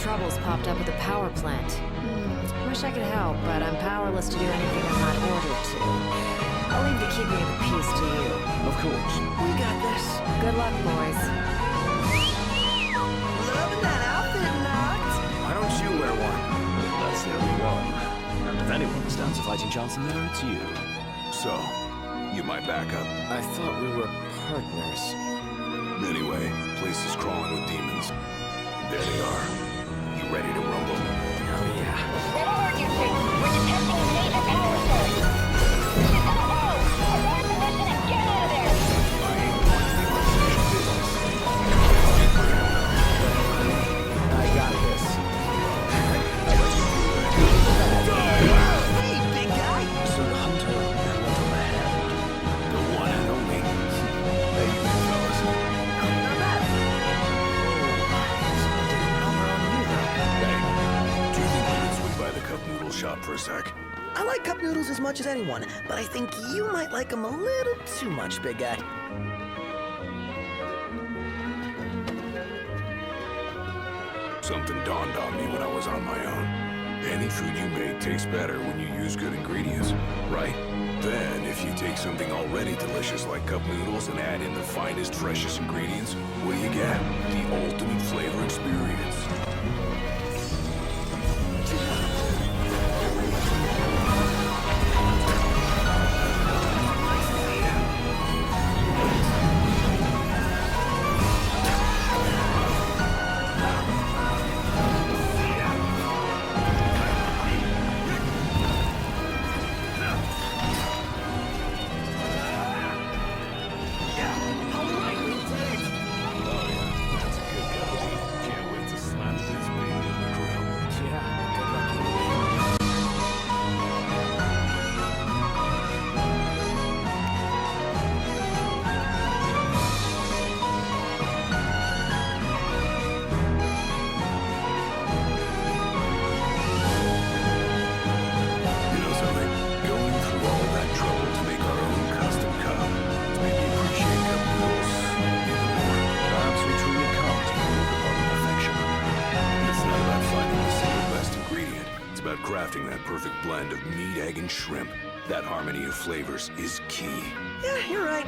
troubles popped up at the power plant. Wish I could help, but I'm powerless to do anything I'm not ordered to. I'll leave the keeping of the peace to you. Of course. We got this. Good luck, boys. Loving that outfit, Noct. Why don't you wear one? That's the only one. And if anyone stands a fighting chance in there, it's you. So, you my backup. I thought we were partners. Anyway, place is crawling with demons. There they are. You ready to rumble? Oh yeah. Red alert, Houston. We're detecting a major power surge. She's gonna blow. Abort the mission and get out of there. I ain't going to leave my finished business. I got this. Hey, big guy. So the hunter and what on the hand? The one and only. How you been, fellas? Not bad. Hey, do you think we could swing by the cup noodle shop for a sec? I like cup noodles as much as anyone, but I think you might like them a little too much, big guy. Something dawned on me when I was on my own. Any food you make tastes better when you use good ingredients, right? Then, if you take something already delicious like cup noodles and add in the finest, freshest ingredients, what do you get? The ultimate flavor experience. Can't wait to smash this baby on the grill. Yeah, good luck. You know something? Going through all that trouble to make our own custom cup has made me appreciate cup noodles even more. Perhaps we truly can't improve upon perfection. It's not about finding the single best ingredient. It's about crafting that perfect blend of meat, egg, and shrimp. That harmony of flavors is key. Yeah, you're right.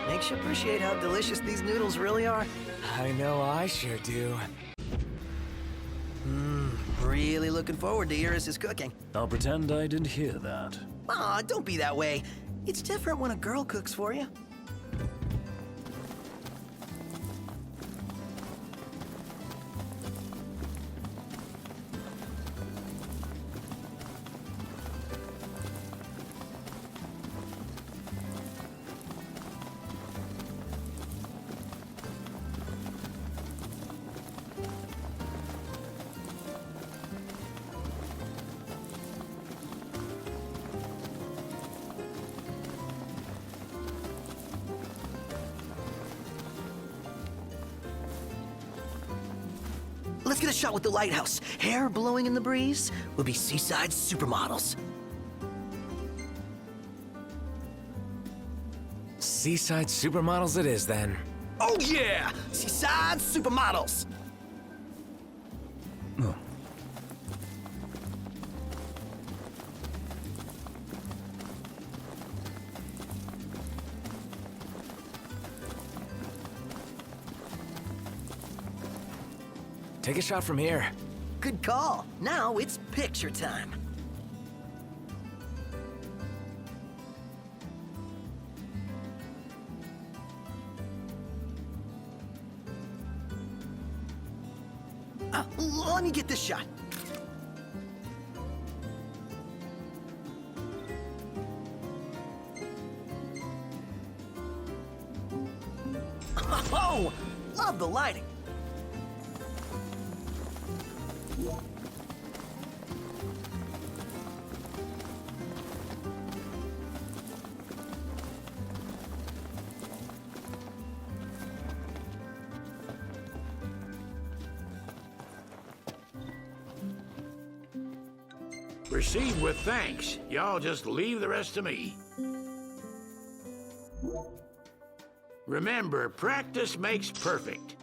Makes you appreciate how delicious these noodles really are. I know I sure do. Really looking forward to Iris' cooking. I'll pretend I didn't hear that. Aw, don't be that way. It's different when a girl cooks for you. Let's get a shot with the lighthouse. Hair blowing in the breeze. We'll be seaside supermodels. Seaside supermodels it is then. Oh yeah! Seaside supermodels! Oh. Take a shot from here. Good call. Now it's picture time. Let me get this shot. Oh, love the lighting. Proceed with thanks. Y'all just leave the rest to me. Remember, practice makes perfect.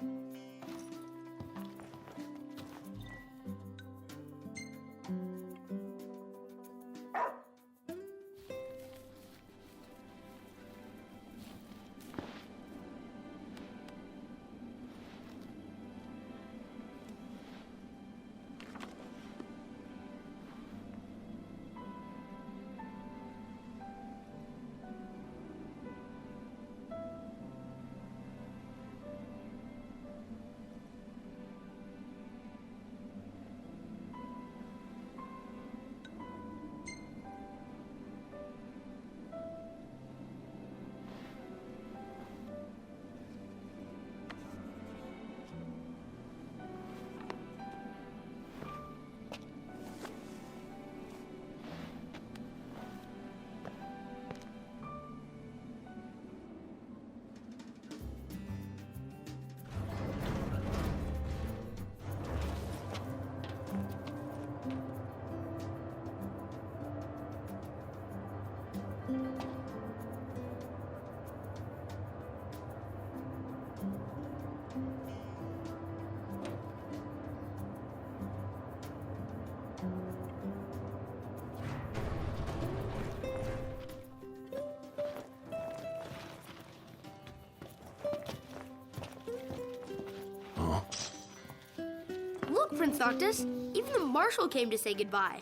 Noctis. Even the Marshal came to say goodbye.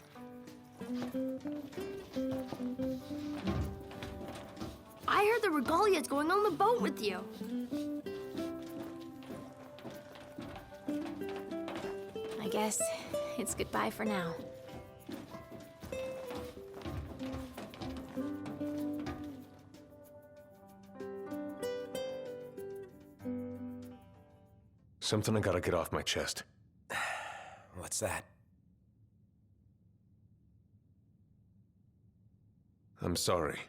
I heard the Regalia's going on the boat with you. I guess it's goodbye for now. Something I gotta get off my chest. What's that? I'm sorry.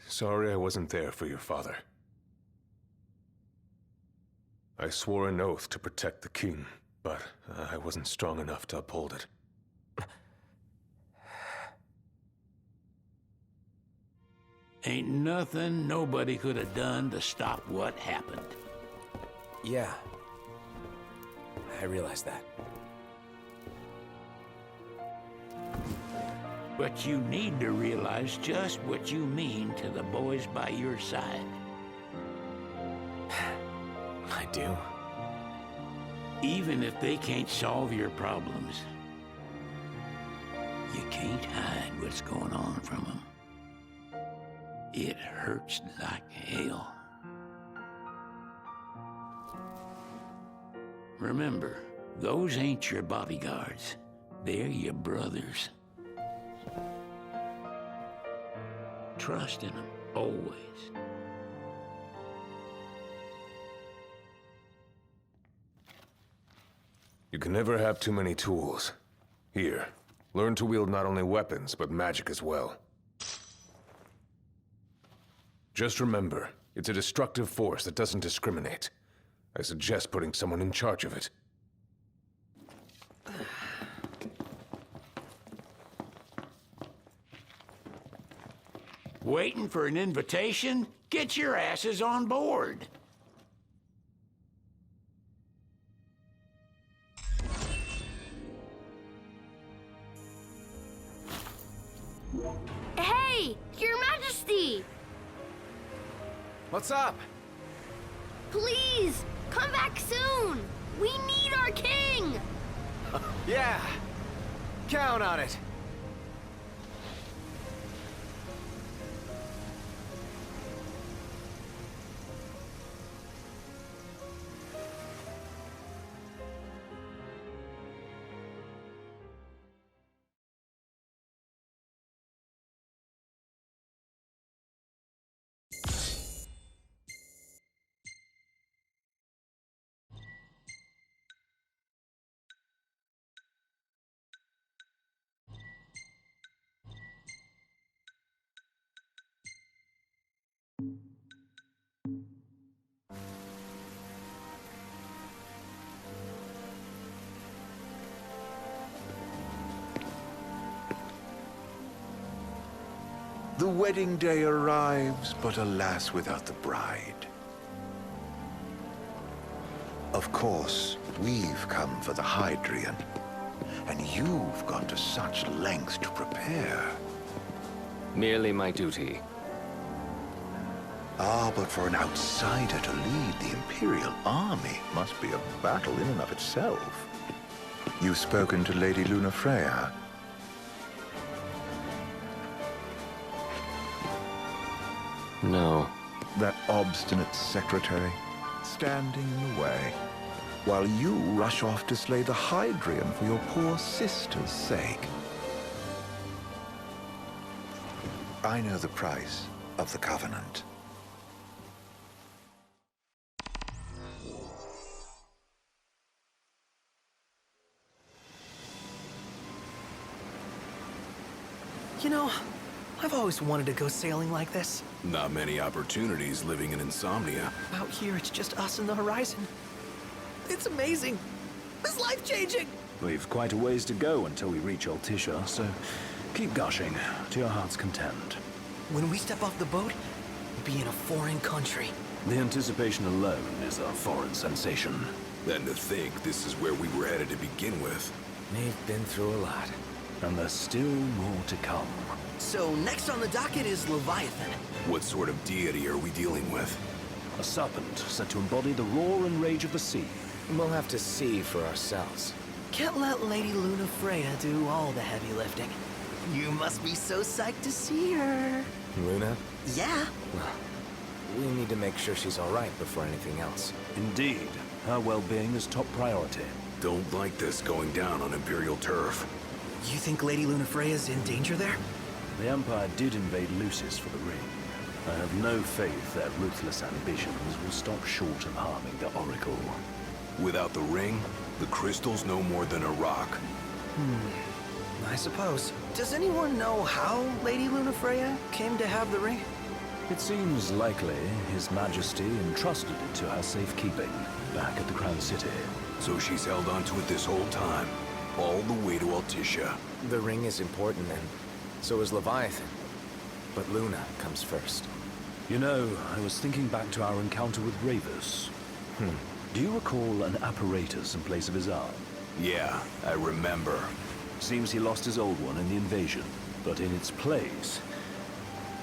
Sorry I wasn't there for your father. I swore an oath to protect the king, but I wasn't strong enough to uphold it. Ain't nothing nobody could have done to stop what happened. Yeah. I realize that. But you need to realize just what you mean to the boys by your side. I do. Even if they can't solve your problems, you can't hide what's going on from them. It hurts like hell. Remember, those ain't your bodyguards. They're your brothers. Trust in them, always. You can never have too many tools. Here, learn to wield not only weapons, but magic as well. Just remember, it's a destructive force that doesn't discriminate. I suggest putting someone in charge of it. Waiting for an invitation? Get your asses on board. Hey, Your Majesty! What's up? Please, come back soon! We need our king! Yeah. Count on it. The wedding day arrives, but alas, without the bride. Of course, we've come for the Hydrian, and you've gone to such lengths to prepare. Merely my duty. Ah, but for an outsider to lead the Imperial army must be a battle in and of itself. You've spoken to Lady Lunafreya. No. That obstinate secretary, standing in the way, while you rush off to slay the Hydrian for your poor sister's sake. I know the price of the Covenant. You know, I've always wanted to go sailing like this. Not many opportunities living in Insomnia. Out here, it's just us and the horizon. It's amazing. It's life-changing. We've quite a ways to go until we reach Altissia, so keep gushing to your heart's content. When we step off the boat, we'll be in a foreign country. The anticipation alone is a foreign sensation. Then to think this is where we were headed to begin with. We've been through a lot, and there's still more to come. So next on the docket is Leviathan. What sort of deity are we dealing with? A serpent said to embody the roar and rage of the sea. We'll have to see for ourselves. Can't let Lady Luna Freya do all the heavy lifting. You must be so psyched to see her. Luna? Yeah. We need to make sure she's alright before anything else. Indeed. Her well-being is top priority. Don't like this going down on Imperial turf. You think Lady Luna Freya's in danger there? The Empire did invade Lucis for the ring. I have no faith their ruthless ambitions will stop short of harming the Oracle. Without the ring, the crystal's no more than a rock. I suppose. Does anyone know how Lady Luna Freya came to have the ring? It seems likely His Majesty entrusted it to her safekeeping back at the Crown City. So she's held onto it this whole time, all the way to Altissia. The ring is important, and so is Leviathan. But Luna comes first. You know, I was thinking back to our encounter with Ravus. Do you recall an apparatus in place of his arm? Yeah, I remember. Seems he lost his old one in the invasion, but in its place,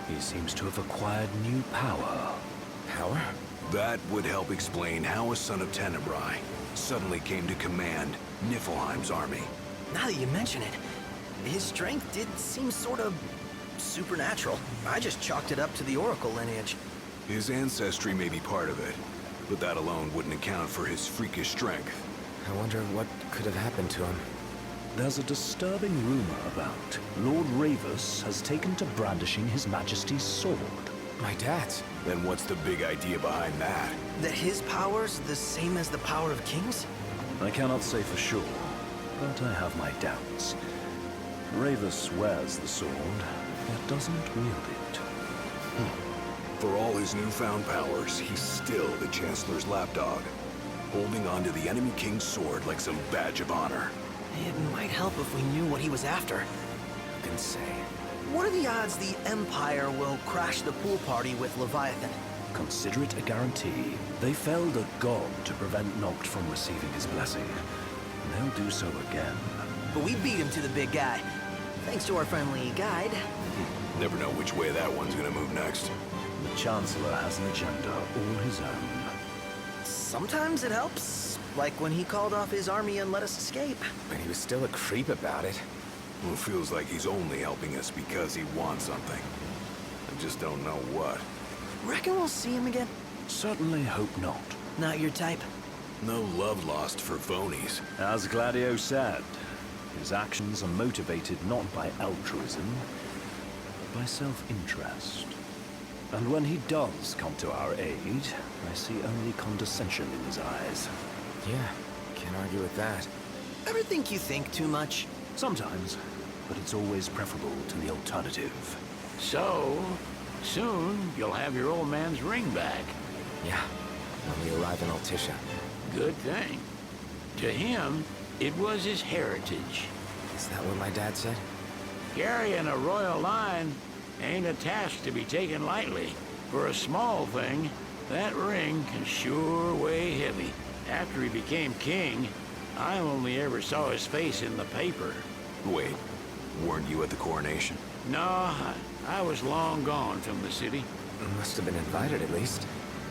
he seems to have acquired new power. Power? That would help explain how a son of Tenebrae suddenly came to command Niflheim's army. Now that you mention it, his strength did seem sort of supernatural. I just chalked it up to the Oracle lineage. His ancestry may be part of it, but that alone wouldn't account for his freakish strength. I wonder what could have happened to him. There's a disturbing rumor about Lord Ravus has taken to brandishing His Majesty's sword. My dad's. Then what's the big idea behind that? That his power's the same as the power of kings? I cannot say for sure, but I have my doubts. Ravus wears the sword, but doesn't wield it. For all his newfound powers, he's still the Chancellor's lapdog, holding on to the enemy king's sword like some badge of honor. It might help if we knew what he was after. Who can say? What are the odds the Empire will crash the pool party with Leviathan? Consider it a guarantee. They felled a god to prevent Noct from receiving his blessing. And they'll do so again. But we beat him to the big guy. Thanks to our friendly guide. Never know which way that one's gonna move next. The Chancellor has an agenda all his own. Sometimes it helps. Like when he called off his army and let us escape. But he was still a creep about it. Well, it feels like he's only helping us because he wants something. I just don't know what. Reckon we'll see him again? Certainly hope not. Not your type? No love lost for phonies. As Gladio said, his actions are motivated not by altruism, but by self-interest. And when he does come to our aid, I see only condescension in his eyes. Yeah, can't argue with that. Ever think you think too much? Sometimes, but it's always preferable to the alternative. So, soon you'll have your old man's ring back. Yeah, when we arrive in Altissia. Good thing. To him, it was his heritage. Is that what my dad said? Carrying a royal line ain't a task to be taken lightly. For a small thing, that ring can sure weigh heavy. After he became king, I only ever saw his face in the paper. Wait, weren't you at the coronation? No, I was long gone from the city. Must have been invited at least.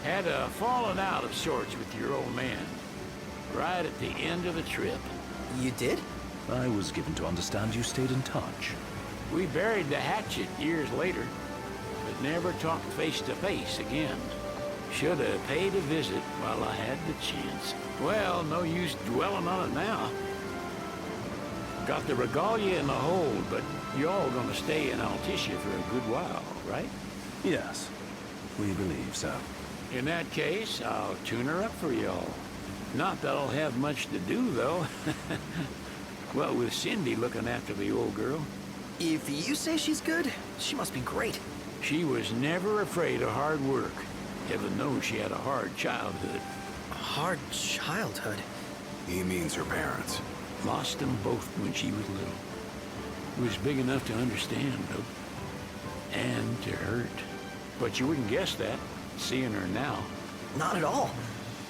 Had a falling out of sorts with your old man. Right at the end of the trip. You did? I was given to understand you stayed in touch. We buried the hatchet years later, but never talked face to face again. Should have paid a visit while I had the chance. Well, no use dwelling on it now. Got the regalia in the hold, but y'all gonna stay in Altissia for a good while, right? Yes, we believe so. In that case, I'll tune her up for y'all. Not that I'll have much to do, though. Well, with Cindy looking after the old girl. If you say she's good, she must be great. She was never afraid of hard work. Heaven knows she had a hard childhood. A hard childhood? He means her parents. Lost them both when she was little. Was big enough to understand, though. And to hurt. But you wouldn't guess that, seeing her now. Not at all.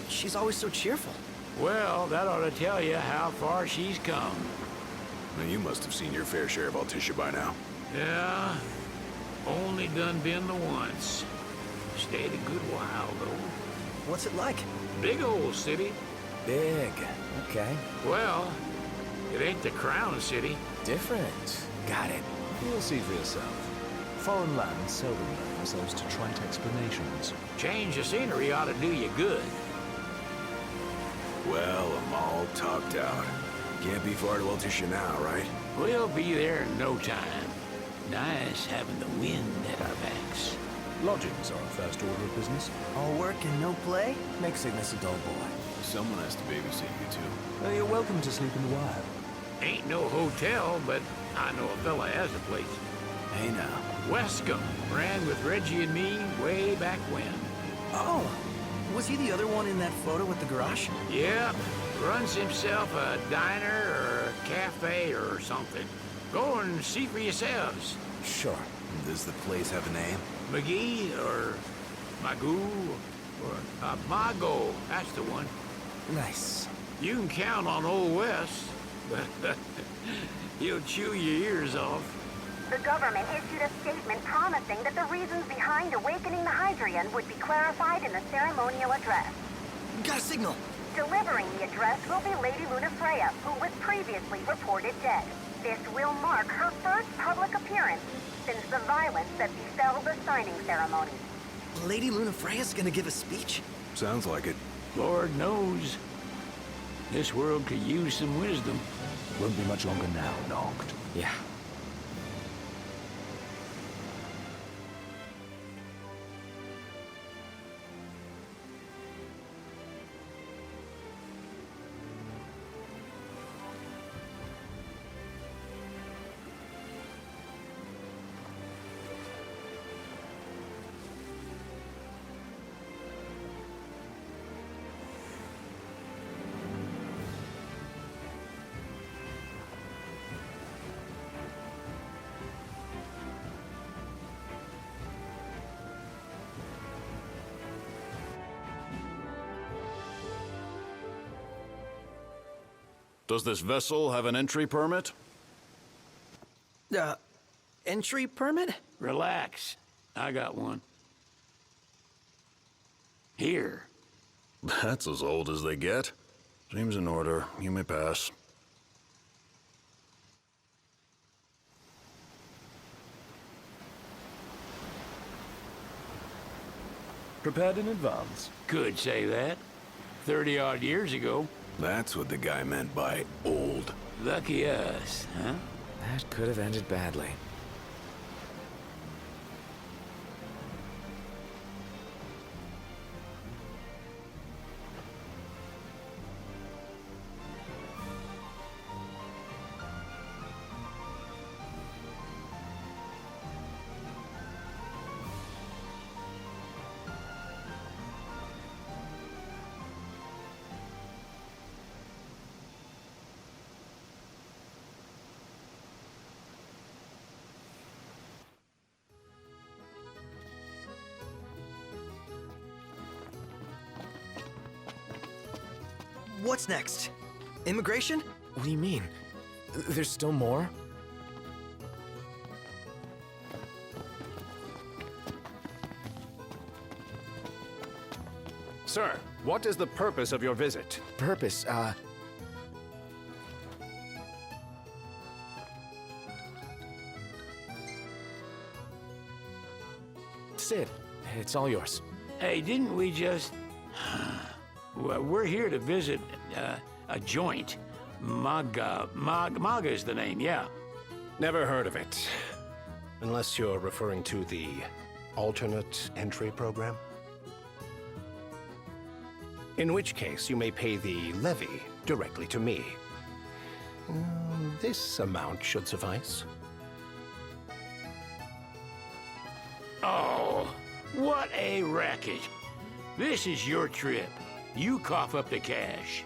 She's always so cheerful. Well, that ought to tell you how far she's come. Now, you must have seen your fair share of Altissia by now. Yeah, only done been the once. Stayed a good while, though. What's it like? Big old city. Big. Okay. Well, It ain't the Crown City. Different. Got it. You'll see for yourself. Foreign lands seldom lend themselves to trite explanations. Change of scenery ought to do you good. Well, I'm all talked out. Can't be far to Altissia now, right? We'll be there in no time. Nice having the wind at our backs. Lodgings are a first order of business. All work and no play? Makes Cygnus a dull boy. Someone has to babysit you, too. You're welcome to sleep in the wild. Ain't no hotel, but I know a fella has a place. Hey now. Wescombe ran with Reggie and me way back when. Oh, was he the other one in that photo with the garage? Yep, runs himself a diner or a cafe or something. Go and see for yourselves. Sure. Does the place have a name? McGee or Magoo or Mago, that's the one. Nice. You can count on Old Wes, but he'll chew your ears off. The government issued a statement promising that the reasons behind awakening the Hydrian would be clarified in the ceremonial address. Got a signal. Delivering the address will be Lady Lunafreya, who was previously reported dead. This will mark her first public appearance since the violence that befell the signing ceremony. Lady Lunafreya's gonna give a speech? Sounds like it. Lord knows. This world could use some wisdom. Won't be much longer now, Noct. Yeah. Does this vessel have an entry permit? Entry permit? Relax. I got one. Here. That's as old as they get. Seems in order. You may pass. Prepared in advance. Could say that. 30-odd years ago. That's what the guy meant by old. Lucky us, huh? That could have ended badly. What's next? Immigration? What do you mean? There's still more? Sir, what is the purpose of your visit? Purpose, Sid, it's all yours. Hey, didn't we just... Well, we're here to visit a joint. Maga's the name, yeah. Never heard of it. Unless you're referring to the alternate entry program. In which case, you may pay the levy directly to me. This amount should suffice. Oh, what a racket. This is your trip. You cough up the cash.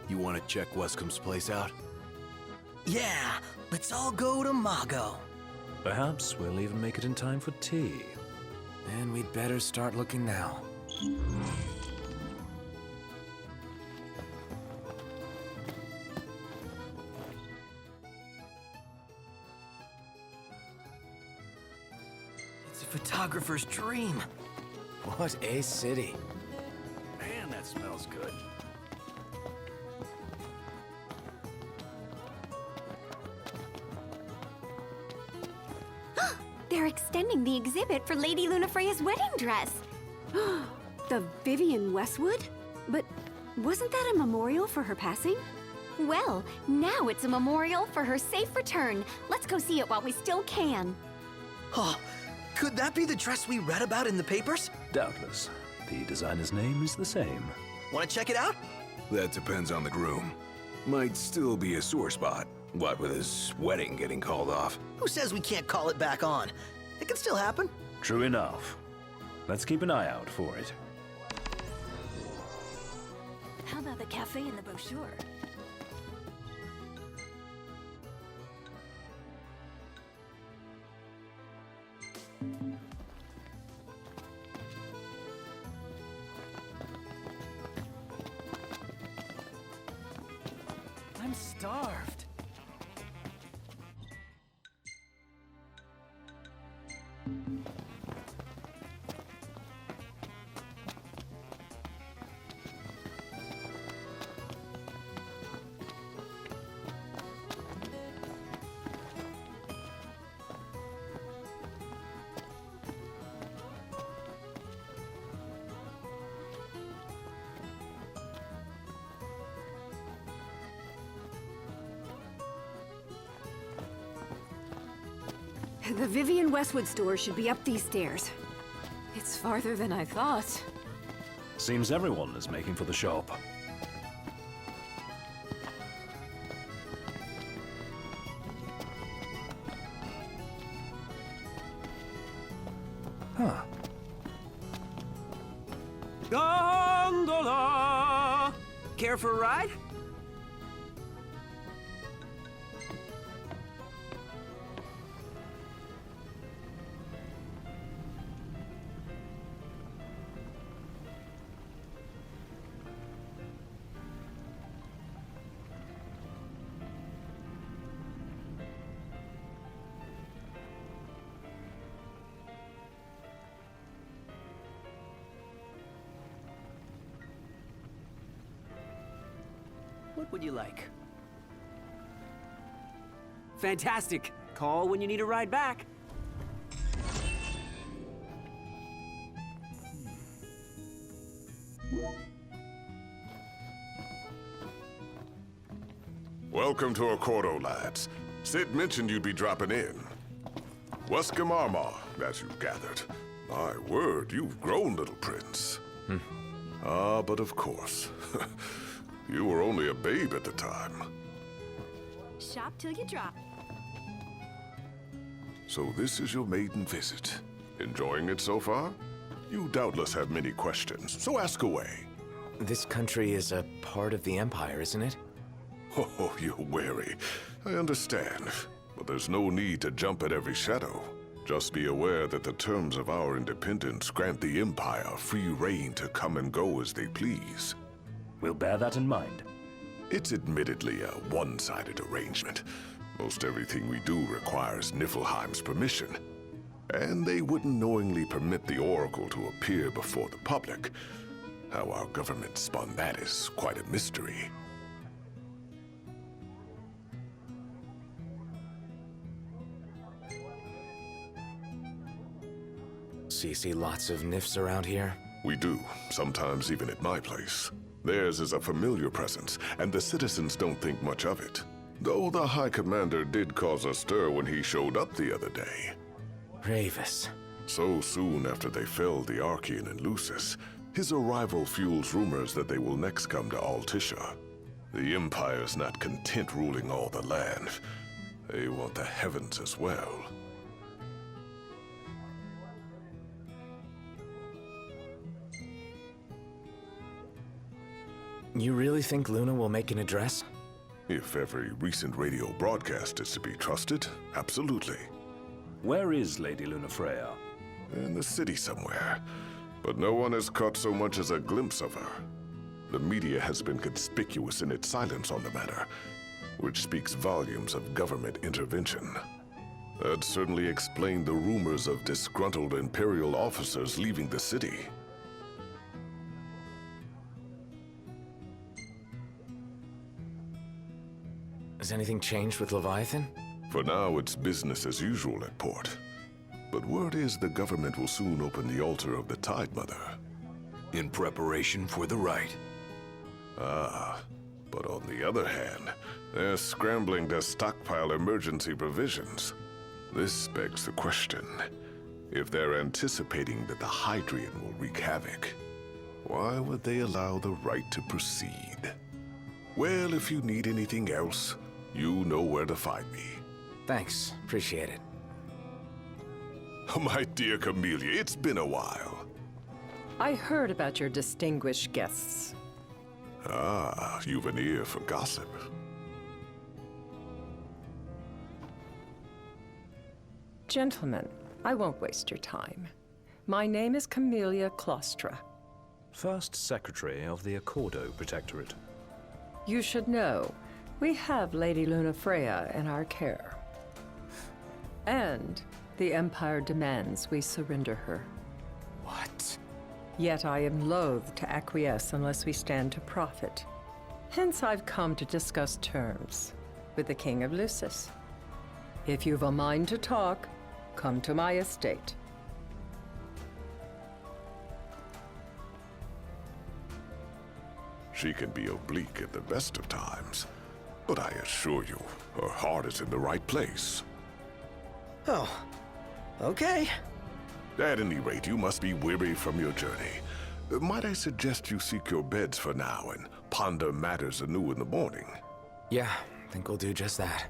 You want to check Wescombe's place out? Yeah, let's all go to Mago. Perhaps we'll even make it in time for tea. And we'd better start looking now. It's a photographer's dream. What a city. Man, that smells good. They're extending the exhibit for Lady Lunafreya's wedding dress. The Vivian Westwood? But wasn't that a memorial for her passing? Well, now it's a memorial for her safe return. Let's go see it while we still can. Oh, could that be the dress we read about in the papers? Doubtless. The designer's name is the same. Want to check it out? That depends on the groom. Might still be a sore spot. What with his wedding getting called off? Who says we can't call it back on? It can still happen. True enough. Let's keep an eye out for it. How about the cafe in the brochure? I'm starved. The Vivian Westwood store should be up these stairs. It's farther than I thought. Seems everyone is making for the shop. Huh. Gondola! Care for a ride? What would you like? Fantastic! Call when you need a ride back. Welcome to Accordo, lads. Sid mentioned you'd be dropping in. Wescam Armor, as you've gathered. My word, you've grown, little prince. Ah, but of course. You were only a babe at the time. Shop till you drop. So this is your maiden visit. Enjoying it so far? You doubtless have many questions, so ask away. This country is a part of the Empire, isn't it? Oh, you're wary. I understand. But there's no need to jump at every shadow. Just be aware that the terms of our independence grant the Empire free reign to come and go as they please. We'll bear that in mind. It's admittedly a one-sided arrangement. Most everything we do requires Niflheim's permission. And they wouldn't knowingly permit the Oracle to appear before the public. How our government spun that is quite a mystery. So you see lots of Nifs around here? We do, sometimes even at my place. Theirs is a familiar presence, and the citizens don't think much of it. Though the High Commander did cause a stir when he showed up the other day. Ravis. So soon after they felled the Archean and Lucis, his arrival fuels rumors that they will next come to Altissia. The Empire's not content ruling all the land. They want the heavens as well. You really think Luna will make an address? If every recent radio broadcast is to be trusted, absolutely. Where is Lady Lunafreya? In the city somewhere. But no one has caught so much as a glimpse of her. The media has been conspicuous in its silence on the matter, which speaks volumes of government intervention. That certainly explained the rumors of disgruntled Imperial officers leaving the city. Has anything changed with Leviathan? For now, it's business as usual at port. But word is the government will soon open the altar of the Tide Mother. In preparation for the rite. Ah, but on the other hand, they're scrambling to stockpile emergency provisions. This begs the question, if they're anticipating that the Hydrian will wreak havoc, why would they allow the rite to proceed? Well, if you need anything else, you know where to find me. Thanks. Appreciate it. My dear Camellia, it's been a while. I heard about your distinguished guests. Ah, you've an ear for gossip. Gentlemen, I won't waste your time. My name is Camellia Claustra. First Secretary of the Accordo Protectorate. You should know, we have Lady Lunafreya in our care. And the Empire demands we surrender her. What? Yet I am loath to acquiesce unless we stand to profit. Hence I've come to discuss terms with the King of Lucis. If you've a mind to talk, come to my estate. She can be oblique at the best of times, but I assure you, her heart is in the right place. Oh, okay. At any rate, you must be weary from your journey. Might I suggest you seek your beds for now and ponder matters anew in the morning? Yeah, I think we'll do just that.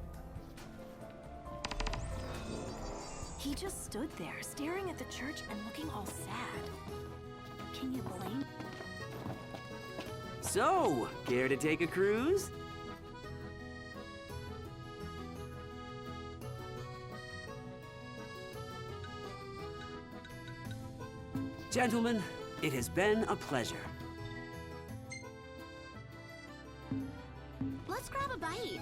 He just stood there, staring at the church and looking all sad. Can you blame? So, care to take a cruise? Gentlemen, it has been a pleasure. Let's grab a bite.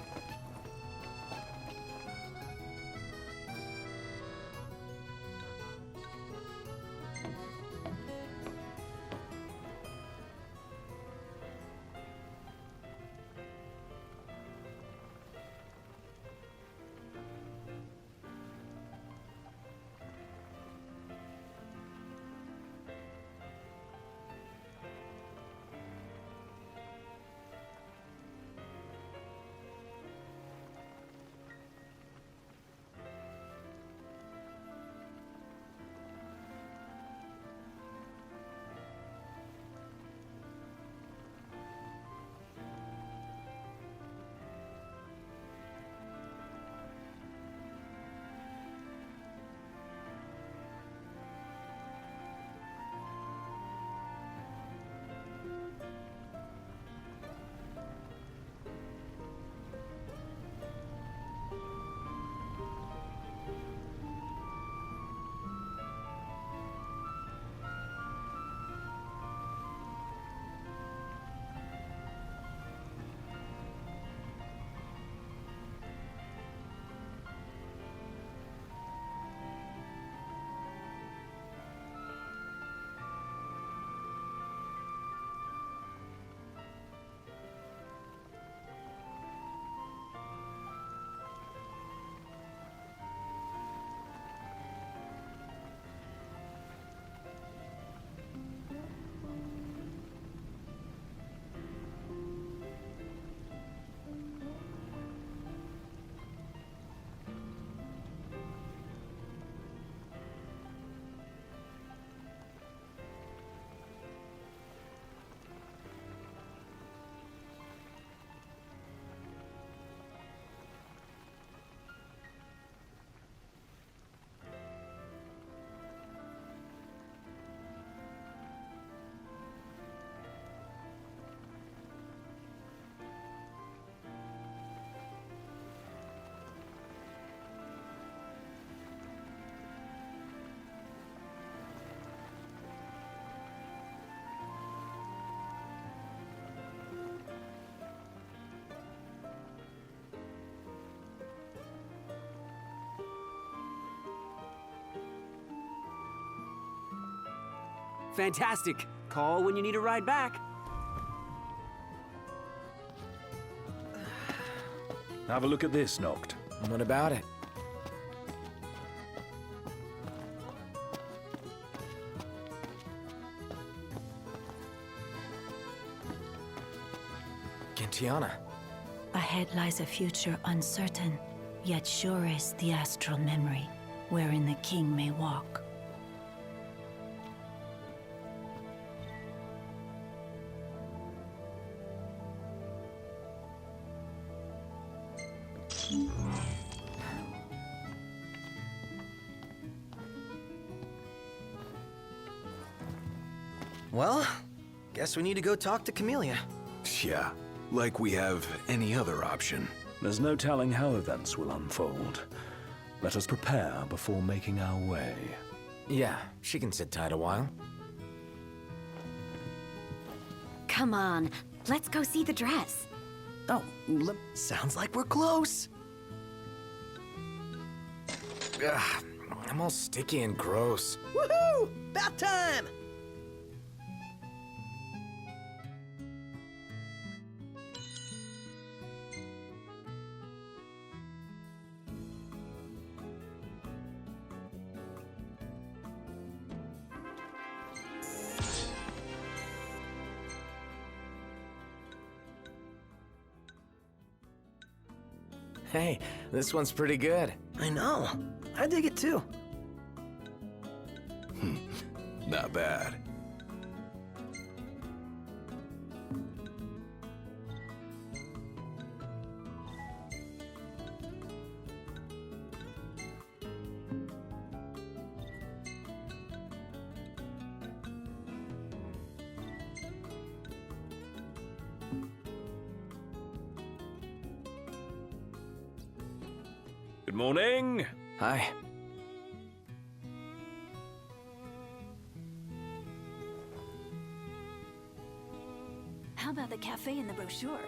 Fantastic. Call when you need a ride back. Have a look at this, Noct. What about it? Tiana. Ahead lies a future uncertain, yet sure is the astral memory, wherein the king may walk. Well, guess we need to go talk to Camellia. Yeah, like we have any other option. There's no telling how events will unfold. Let us prepare before making our way. Yeah, she can sit tight a while. Come on, let's go see the dress. Oh, sounds like we're close. Ugh, I'm all sticky and gross. Woohoo! About time! Hey, this one's pretty good. I know. I dig it too. Not bad. Good morning. Hi. How about the cafe in the brochure?